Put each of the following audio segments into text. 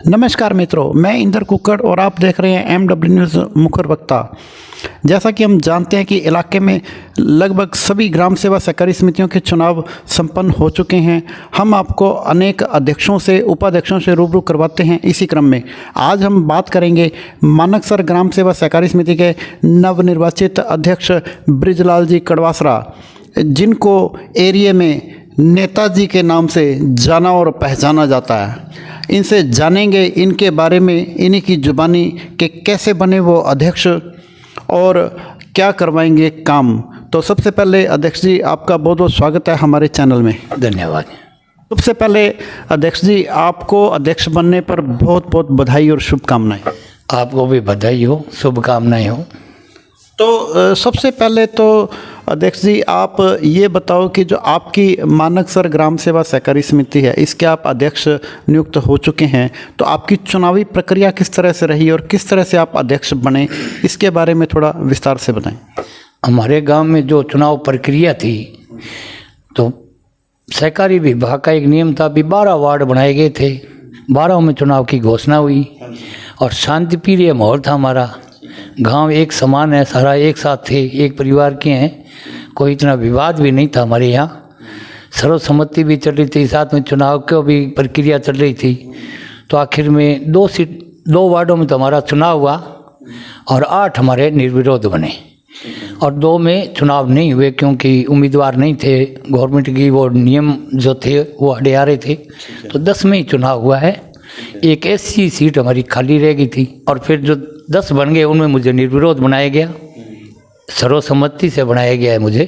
नमस्कार मित्रों, मैं इंदर कुक्कड़ और आप देख रहे हैं MW न्यूज़ मुखर वक्ता। जैसा कि हम जानते हैं कि इलाके में लगभग सभी ग्राम सेवा सहकारी समितियों के चुनाव संपन्न हो चुके हैं। हम आपको अनेक अध्यक्षों से उपाध्यक्षों से रूबरू करवाते हैं। इसी क्रम में आज हम बात करेंगे मानकसर ग्राम सेवा सहकारी समिति के नवनिर्वाचित अध्यक्ष बृजलाल जी कड़वासरा, जिनको एरिया में नेताजी के नाम से जाना और पहचाना जाता है। इनसे जानेंगे इनके बारे में, इन्हीं की जुबानी कि कैसे बने वो अध्यक्ष और क्या करवाएंगे काम। तो सबसे पहले अध्यक्ष जी, आपका बहुत बहुत स्वागत है हमारे चैनल में। धन्यवाद। सबसे पहले अध्यक्ष जी, आपको अध्यक्ष बनने पर बहुत बहुत बधाई और शुभकामनाएं। आपको भी बधाई हो, शुभकामनाएं हो। तो सबसे पहले तो अध्यक्ष जी, आप ये बताओ कि जो आपकी मानकसर ग्राम सेवा सहकारी समिति है, इसके आप अध्यक्ष नियुक्त हो चुके हैं, तो आपकी चुनावी प्रक्रिया किस तरह से रही और किस तरह से आप अध्यक्ष बने, इसके बारे में थोड़ा विस्तार से बताएं। हमारे गांव में जो चुनाव प्रक्रिया थी, तो सहकारी विभाग का एक नियम था, अभी 12 वार्ड बनाए गए थे, 12 में चुनाव की घोषणा हुई और शांतिप्रिय माहौल था। हमारा गांव एक समान है, सारा एक साथ थे, एक परिवार के हैं, कोई इतना विवाद भी नहीं था। हमारे यहाँ सर्वसम्मति भी चल रही थी, साथ में चुनाव की भी प्रक्रिया चल रही थी। तो आखिर में 2 वार्डों में तो हमारा चुनाव हुआ और 8 हमारे निर्विरोध बने और 2 में चुनाव नहीं हुए क्योंकि उम्मीदवार नहीं थे। गवर्नमेंट की वो नियम जो थे वो अड़े आ रहे थे, तो 10 में ही चुनाव हुआ है। एक ऐसी सीट हमारी खाली रह गई थी और फिर जो 10 बन गए उनमें मुझे निर्विरोध बनाया गया, सर्वसम्मति से बनाया गया है मुझे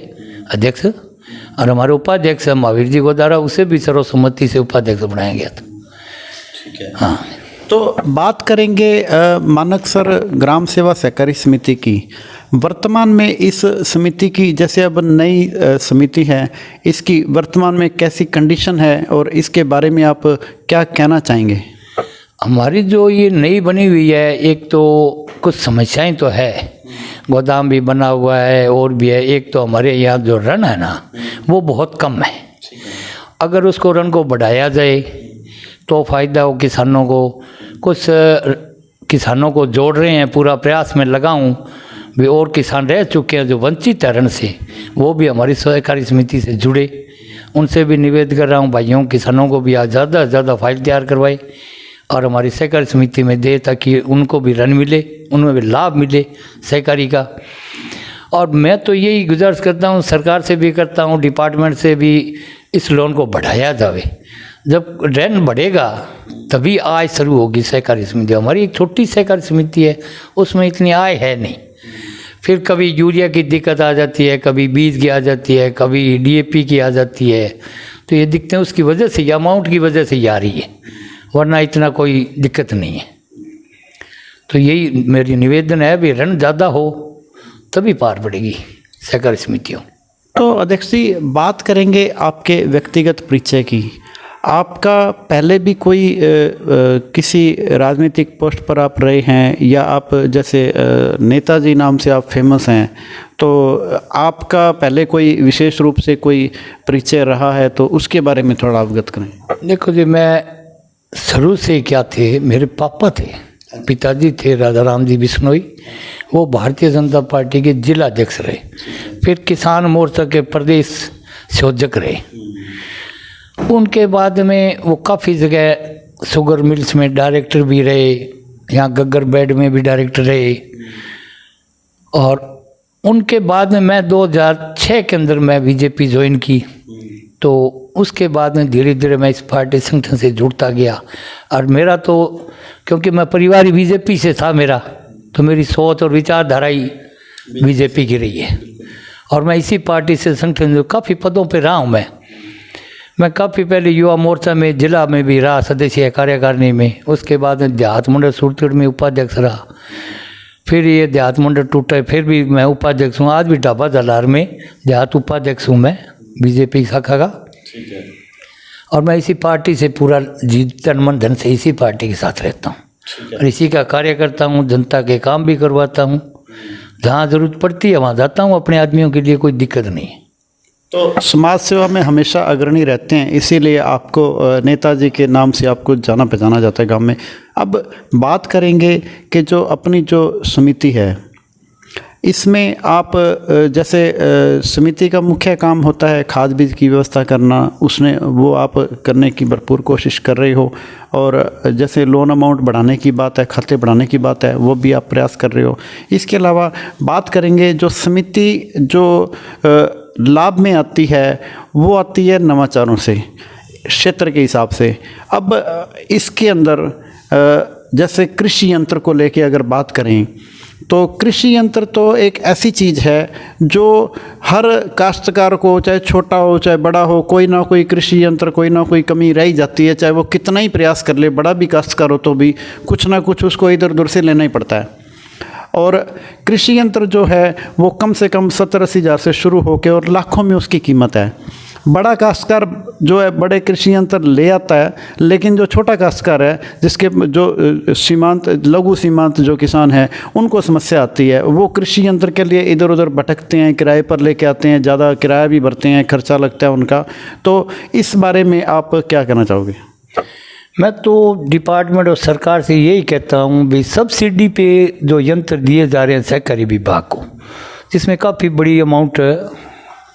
अध्यक्ष। और हमारे उपाध्यक्ष महावीर जी गोदारा, उसे भी सर्वसम्मति से उपाध्यक्ष बनाया गया था। ठीक है। हाँ, तो बात करेंगे मानकसर ग्राम सेवा सहकारी समिति की। वर्तमान में इस समिति की, जैसे अब नई समिति है, इसकी वर्तमान में कैसी कंडीशन है और इसके बारे में आप क्या कहना चाहेंगे? हमारी जो ये नई बनी हुई है, एक तो कुछ समस्याएं तो है, गोदाम भी बना हुआ है और भी है। एक तो हमारे यहाँ जो रण है ना, वो बहुत कम है। अगर उसको रण को बढ़ाया जाए तो फ़ायदा हो किसानों को। कुछ किसानों को जोड़ रहे हैं, पूरा प्रयास में लगाऊं भी, और किसान रह चुके हैं जो वंचित है रण से, वो भी हमारी सहकारी समिति से जुड़े। उनसे भी निवेदन कर रहा हूँ, भाइयों किसानों को भी आज ज़्यादा से ज़्यादा फाइल तैयार करवाए और हमारी सहकारी समिति में दे, ताकि उनको भी ऋण मिले, उनमें भी लाभ मिले सहकारी का। और मैं तो यही गुजारिश करता हूँ, सरकार से भी करता हूँ, डिपार्टमेंट से भी, इस लोन को बढ़ाया जाए। जब ऋण बढ़ेगा तभी आय शुरू होगी सहकारी समिति। हमारी एक छोटी सहकारी समिति है, उसमें इतनी आय है नहीं। फिर कभी यूरिया की दिक्कत आ जाती है, कभी बीज की आ जाती है, कभी DAP की आ जाती है। तो ये दिक्कतें उसकी वजह से, अमाउंट की वजह से ही आ रही है, वरना इतना कोई दिक्कत नहीं है। तो यही मेरी निवेदन है भी, ऋण ज़्यादा हो तभी पार पड़ेगी सहकारी समितियों। तो अध्यक्ष जी, बात करेंगे आपके व्यक्तिगत परिचय की। आपका पहले भी कोई किसी राजनीतिक पोस्ट पर आप रहे हैं, या आप जैसे नेताजी नाम से आप फेमस हैं, तो आपका पहले कोई विशेष रूप से कोई परिचय रहा है, तो उसके बारे में थोड़ा अवगत करें। देखो जी, मैं शुरू से क्या थे, मेरे पापा थे, पिताजी थे राधा राम जी बिश्नोई, वो भारतीय जनता पार्टी के जिला अध्यक्ष रहे, फिर किसान मोर्चा के प्रदेश संयोजक रहे। उनके बाद में वो काफ़ी जगह शुगर मिल्स में डायरेक्टर भी रहे, यहाँ गग्गर बेड में भी डायरेक्टर रहे। और उनके बाद में मैं 2006 के अंदर मैं BJP ज्वाइन की, तो उसके बाद में धीरे धीरे मैं इस पार्टी संगठन से जुड़ता गया। और मेरा तो, क्योंकि मैं परिवार ही BJP से था मेरा, तो मेरी सोच और विचारधारा ही BJP की रही है। और मैं इसी पार्टी से संगठन जो काफ़ी पदों पे रहा हूँ। मैं काफ़ी पहले युवा मोर्चा में, जिला में भी रहा, सदस्य कार्यकारिणी में। उसके बाद में देहात मंडल सूरतगढ़ में उपाध्यक्ष रहा। फिर ये देहात मंडल टूटा, फिर भी मैं उपाध्यक्ष हूँ। आज भी ढाबा जलार में देहात उपाध्यक्ष हूँ मैं, BJP शाखा का। ठीक है। और मैं इसी पार्टी से पूरा तन मन धन से इसी पार्टी के साथ रहता हूँ और इसी का कार्य करता हूँ। जनता के काम भी करवाता हूँ, जहाँ ज़रूरत पड़ती है वहाँ जाता हूँ अपने आदमियों के लिए, कोई दिक्कत नहीं है। तो समाज सेवा में हमेशा अग्रणी रहते हैं, इसीलिए आपको नेताजी के नाम से आपको जाना पहचाना जाता है गांव में। अब बात करेंगे कि जो अपनी जो समिति है, इसमें आप जैसे समिति का मुख्य काम होता है खाद बीज की व्यवस्था करना, उसने वो आप करने की भरपूर कोशिश कर रहे हो, और जैसे लोन अमाउंट बढ़ाने की बात है, खाते बढ़ाने की बात है, वो भी आप प्रयास कर रहे हो। इसके अलावा बात करेंगे जो समिति जो लाभ में आती है वो आती है नवाचारों से, क्षेत्र के हिसाब से। अब इसके अंदर जैसे कृषि यंत्र को लेके अगर बात करें तो कृषि यंत्र तो एक ऐसी चीज़ है जो हर काश्तकार को, चाहे छोटा हो चाहे बड़ा हो, कोई ना कोई कृषि यंत्र, कोई ना कोई कमी रह ही जाती है। चाहे वो कितना ही प्रयास कर ले, बड़ा भी काश्तकार हो तो भी कुछ ना कुछ उसको इधर उधर से लेना ही पड़ता है। और कृषि यंत्र जो है वो कम से कम 70-80 हज़ार से शुरू होकर और लाखों में उसकी कीमत है। बड़ा काश्तकार जो है बड़े कृषि यंत्र ले आता है, लेकिन जो छोटा काश्तकार है, जिसके जो सीमांत लघु सीमांत जो किसान है, उनको समस्या आती है। वो कृषि यंत्र के लिए इधर उधर भटकते हैं, किराए पर लेके आते हैं, ज़्यादा किराया भी भरते हैं, खर्चा लगता है उनका। तो इस बारे में आप क्या कहना चाहोगे? मैं तो डिपार्टमेंट और सरकार से यही कहता हूँ भी सब्सिडी पे जो यंत्र दिए जा रहे हैं सहकारी विभाग को, जिसमें काफ़ी बड़ी अमाउंट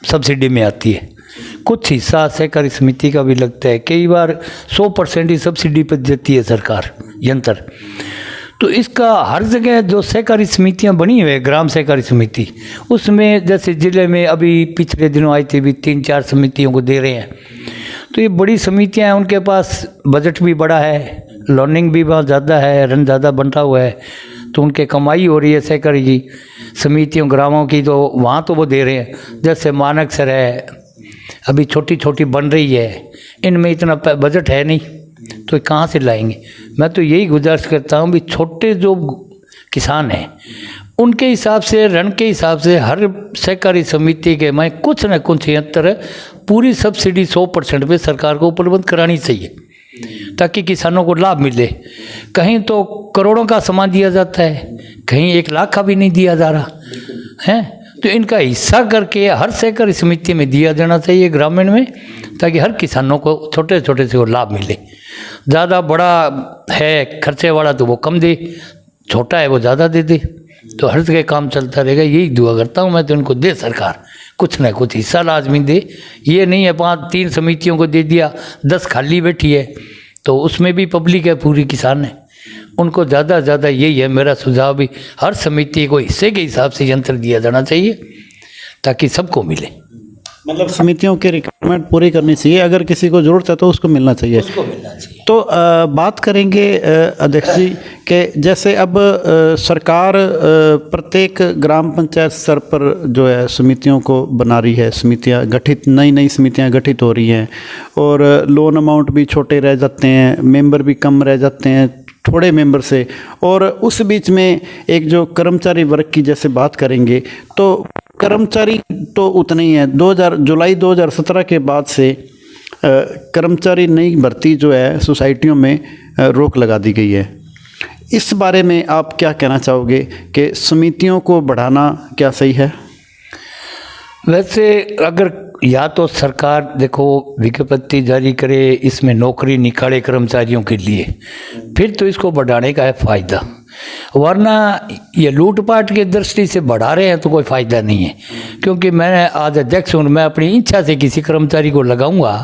सब्सिडी में आती है, कुछ हिस्सा सहकारी समिति का भी लगता है, कई बार 100% ही सब्सिडी पर देती है सरकार यंत्र। तो इसका हर जगह जो सहकारी समितियां बनी हुई है, ग्राम सहकारी समिति, उसमें जैसे ज़िले में अभी पिछले दिनों आई थी भी 3-4 समितियों को दे रहे हैं। तो ये बड़ी समितियां हैं, उनके पास बजट भी बड़ा है, लर्निंग भी बहुत ज़्यादा है, रन ज़्यादा बनता हुआ है, तो उनके कमाई हो रही है सहकारी की समितियों ग्रामों की, तो वहाँ तो वो दे रहे हैं। जैसे मानकसर है, अभी छोटी छोटी बन रही है, इनमें इतना बजट है नहीं, तो कहाँ से लाएंगे। मैं तो यही गुजारिश करता हूँ भी छोटे जो किसान हैं उनके हिसाब से, ऋण के हिसाब से हर सहकारी समिति के में कुछ न कुछ यंत्र पूरी सब्सिडी 100% पे सरकार को उपलब्ध करानी चाहिए, ताकि किसानों को लाभ मिले। कहीं तो करोड़ों का सामान दिया जाता है, कहीं 1 लाख का भी नहीं दिया जा रहा है। तो इनका हिस्सा करके हर सहकारी समिति में दिया जाना चाहिए ग्रामीण में, ताकि हर किसानों को छोटे छोटे से वो लाभ मिले। ज़्यादा बड़ा है खर्चे वाला तो वो कम दे, छोटा है वो ज़्यादा दे दे, तो हर जगह काम चलता रहेगा। यही दुआ करता हूँ मैं तो, इनको दे सरकार कुछ ना कुछ हिस्सा लाजमी दे। ये नहीं है 5-3 समितियों को दे दिया, 10 खाली बैठी है, तो उसमें भी पब्लिक है, पूरी किसान है। उनको ज़्यादा से ज़्यादा यही है मेरा सुझाव भी, हर समिति को हिस्से के हिसाब से यंत्र दिया जाना चाहिए ताकि सबको मिले। मतलब समितियों की रिक्वायरमेंट पूरी करनी चाहिए, अगर किसी को ज़रूरत है तो उसको मिलना चाहिए। तो बात करेंगे अध्यक्ष जी कि जैसे अब सरकार प्रत्येक ग्राम पंचायत स्तर पर जो है समितियों को बना रही है, समितियां गठित, नई समितियां गठित हो रही हैं, और लोन अमाउंट भी छोटे रह जाते हैं, मेंबर भी कम रह जाते हैं थोड़े मेंबर से। और उस बीच में एक जो कर्मचारी वर्ग की जैसे बात करेंगे तो कर्मचारी तो उतने ही हैं। जुलाई 2017 के बाद से कर्मचारी नई भर्ती जो है सोसाइटियों में रोक लगा दी गई है। इस बारे में आप क्या कहना चाहोगे कि समितियों को बढ़ाना क्या सही है? वैसे अगर या तो सरकार देखो विज्ञप्ति जारी करे, इसमें नौकरी निकाले कर्मचारियों के लिए, फिर तो इसको बढ़ाने का है फ़ायदा, वरना ये लूटपाट की दृष्टि से बढ़ा रहे हैं तो कोई फ़ायदा नहीं है। क्योंकि मैं आज अध्यक्ष हूँ, मैं अपनी इच्छा से किसी कर्मचारी को लगाऊंगा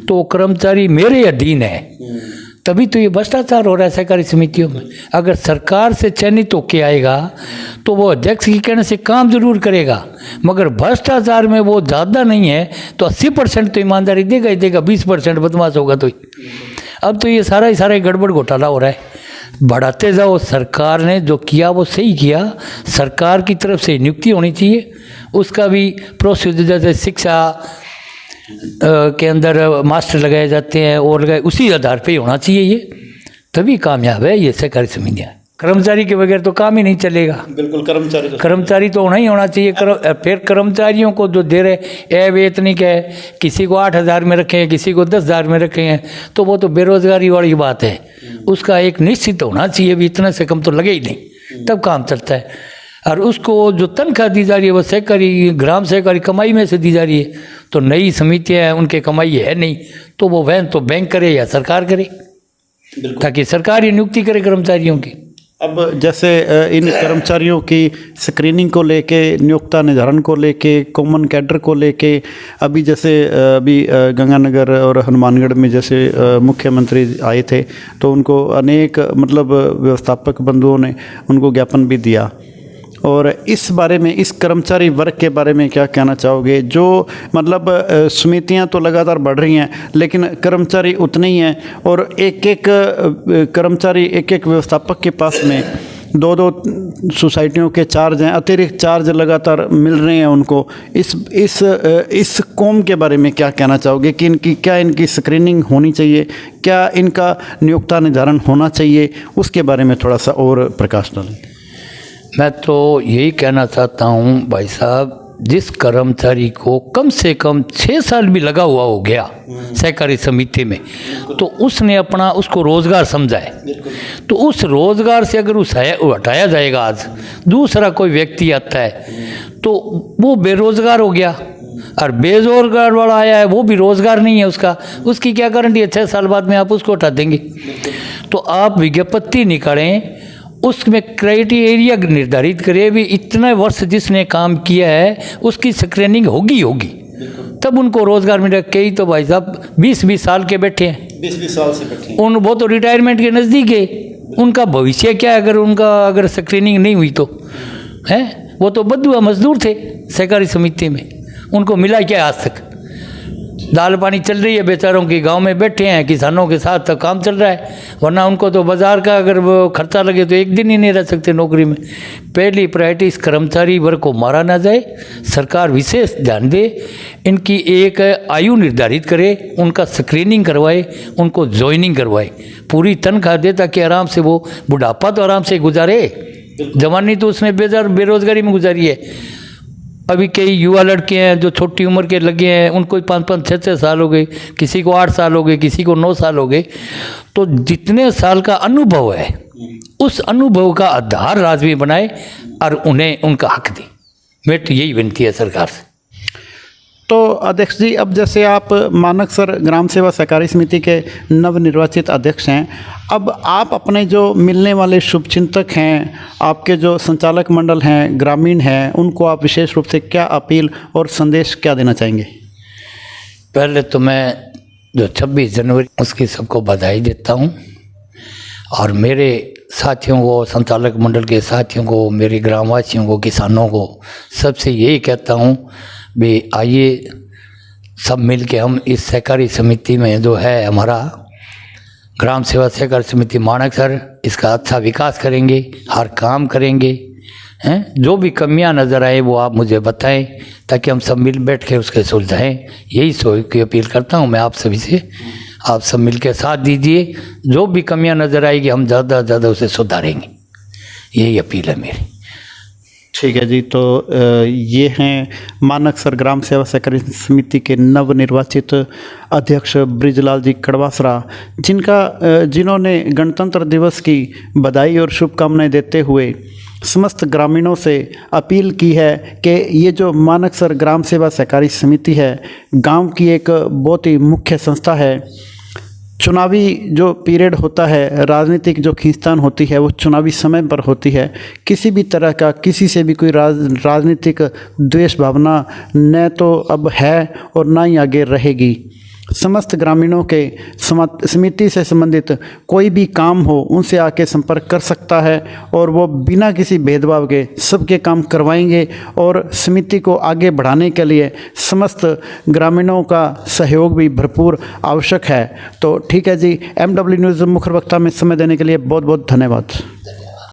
तो वो कर्मचारी मेरे अधीन है, तभी तो ये भ्रष्टाचार हो रहा है सहकारी समितियों में। अगर सरकार से चयनित होके आएगा तो वो अध्यक्ष के कहने से काम जरूर करेगा, मगर भ्रष्टाचार में वो ज़्यादा नहीं है तो 80% तो ईमानदारी देगा ही देगा, 20% बदमाश होगा। तो अब तो ये सारा ही सारा गड़बड़ घोटाला हो रहा है। बढ़ाते जाओ, सरकार ने जो किया वो सही किया, सरकार की तरफ से नियुक्ति होनी चाहिए, उसका भी प्रोसीजर जैसे शिक्षा के अंदर मास्टर लगाए जाते हैं और लगाए, उसी आधार पे होना चाहिए, ये तभी कामयाब है ये सहकारी समितियाँ। कर्मचारी के बगैर तो काम ही नहीं चलेगा। बिल्कुल, कर्मचारी तो होना ही होना चाहिए। फिर कर्मचारियों को जो दे रहे वेतनिक है, किसी को 8,000 में रखे हैं, किसी को 10,000 में रखे हैं, तो वो तो बेरोजगारी वाली बात है। उसका एक निश्चित होना चाहिए भी, इतने से कम तो लगे ही नहीं, तब काम चलता है। और उसको जो तनख्वाह दी जा रही है वो सहकारी ग्राम सहकारी कमाई में से दी जा रही है, तो नई समितियाँ हैं, उनके कमाई है नहीं, तो वो वहन तो बैंक करे या सरकार करे, ताकि सरकार ही नियुक्ति करे कर्मचारियों की। अब जैसे इन कर्मचारियों की स्क्रीनिंग को लेके, नियोक्ता निर्धारण को लेके, कॉमन कैडर को लेके, अभी जैसे अभी गंगानगर और हनुमानगढ़ में जैसे मुख्यमंत्री आए थे तो उनको अनेक मतलब व्यवस्थापक बंधुओं ने उनको ज्ञापन भी दिया। और इस बारे में, इस कर्मचारी वर्ग के बारे में क्या कहना चाहोगे? जो मतलब समितियां तो लगातार बढ़ रही हैं लेकिन कर्मचारी उतने ही हैं और एक एक कर्मचारी, एक एक व्यवस्थापक के पास में दो दो सोसाइटियों के चार्ज हैं, अतिरिक्त चार्ज लगातार मिल रहे हैं उनको। इस कौम के बारे में क्या कहना चाहोगे कि इनकी स्क्रीनिंग होनी चाहिए, क्या इनका नियोक्ता निर्धारण होना चाहिए? उसके बारे में थोड़ा सा और प्रकाश डालें। मैं तो यही कहना चाहता हूँ भाई साहब, जिस कर्मचारी को कम से कम 6 साल भी लगा हुआ हो गया सहकारी समिति में, तो उसने अपना उसको रोज़गार समझा है, तो उस रोज़गार से अगर उस हटाया जाएगा, आज दूसरा कोई व्यक्ति आता है तो वो बेरोज़गार हो गया, और बेरोज़गार वाला आया है वो भी रोज़गार नहीं है उसकी क्या गारंटी है 6 साल बाद में आप उसको हटा देंगे? तो आप विज्ञप्ति निकालें, उसमें क्राइटेरिया निर्धारित करिए भी इतने वर्ष जिसने काम किया है उसकी स्क्रीनिंग होगी तब उनको रोज़गार मिलेगा। कई तो भाई साहब 20-20 साल के बैठे हैं, 20-20 साल से बैठे हैं, वो तो रिटायरमेंट के नज़दीक है, उनका भविष्य क्या है अगर स्क्रीनिंग नहीं हुई तो है? वो तो बदुआ मजदूर थे सहकारी समिति में, उनको मिला क्या आज तक? दाल पानी चल रही है बेचारों की, गांव में बैठे हैं, किसानों के साथ तो काम चल रहा है, वरना उनको तो बाज़ार का अगर वो खर्चा लगे तो एक दिन ही नहीं रह सकते नौकरी में। पहली प्रायोरिटी इस कर्मचारी वर्ग को मारा ना जाए, सरकार विशेष ध्यान दे, इनकी एक आयु निर्धारित करे, उनका स्क्रीनिंग करवाए, उनको ज्वाइनिंग करवाए, पूरी तनख्वाह दे ताकि आराम से वो बुढ़ापा तो आराम से गुजारे, जवानी तो उसने बेरोजगारी में गुजारी है। अभी कई युवा लड़के हैं जो छोटी उम्र के लगे हैं, उनको 5-5, 6-6 साल हो गए, किसी को 8 साल हो गए, किसी को 9 साल हो गए, तो जितने साल का अनुभव है उस अनुभव का आधार राजवी बनाए और उन्हें उनका हक दे। मेरी तो यही विनती है सरकार से। तो अध्यक्ष जी, अब जैसे आप मानकसर ग्राम सेवा सहकारी समिति के नवनिर्वाचित अध्यक्ष हैं, अब आप अपने जो मिलने वाले शुभचिंतक हैं, आपके जो संचालक मंडल हैं, ग्रामीण हैं, उनको आप विशेष रूप से क्या अपील और संदेश क्या देना चाहेंगे? पहले तो मैं जो 26 जनवरी उसकी सबको बधाई देता हूँ, और मेरे साथियों को, संचालक मंडल के साथियों को, मेरे ग्रामवासियों को, किसानों को, सबसे यही कहता हूँ भी आइए सब मिल के हम इस सहकारी समिति में जो है हमारा ग्राम सेवा सहकारी समिति मानकसर, इसका अच्छा विकास करेंगे, हर काम करेंगे हैं। जो भी कमियां नज़र आए वो आप मुझे बताएं ताकि हम सब मिल बैठ के उसके सुलझाएं। यही सोच की अपील करता हूं मैं आप सभी से। आप सब मिल के साथ दीजिए, जो भी कमियां नज़र आएगी हम ज़्यादा से ज़्यादा उसे सुधारेंगे, यही अपील है मेरी। ठीक है जी, तो ये हैं मानकसर ग्राम सेवा सहकारी समिति के नवनिर्वाचित अध्यक्ष बृजलाल जी कड़वासरा, जिन्होंने गणतंत्र दिवस की बधाई और शुभकामनाएं देते हुए समस्त ग्रामीणों से अपील की है कि ये जो मानकसर ग्राम सेवा सहकारी समिति है, गांव की एक बहुत ही मुख्य संस्था है। चुनावी जो पीरियड होता है, राजनीतिक जो खींचतान होती है, वो चुनावी समय पर होती है। किसी भी तरह का किसी से भी कोई राजनीतिक द्वेष भावना न तो अब है और ना ही आगे रहेगी। समस्त ग्रामीणों के समिति से संबंधित कोई भी काम हो उनसे आके संपर्क कर सकता है और वो बिना किसी भेदभाव के सबके काम करवाएंगे। और समिति को आगे बढ़ाने के लिए समस्त ग्रामीणों का सहयोग भी भरपूर आवश्यक है। तो ठीक है जी, MW न्यूज़ मुख्य वक्ता में समय देने के लिए बहुत बहुत धन्यवाद।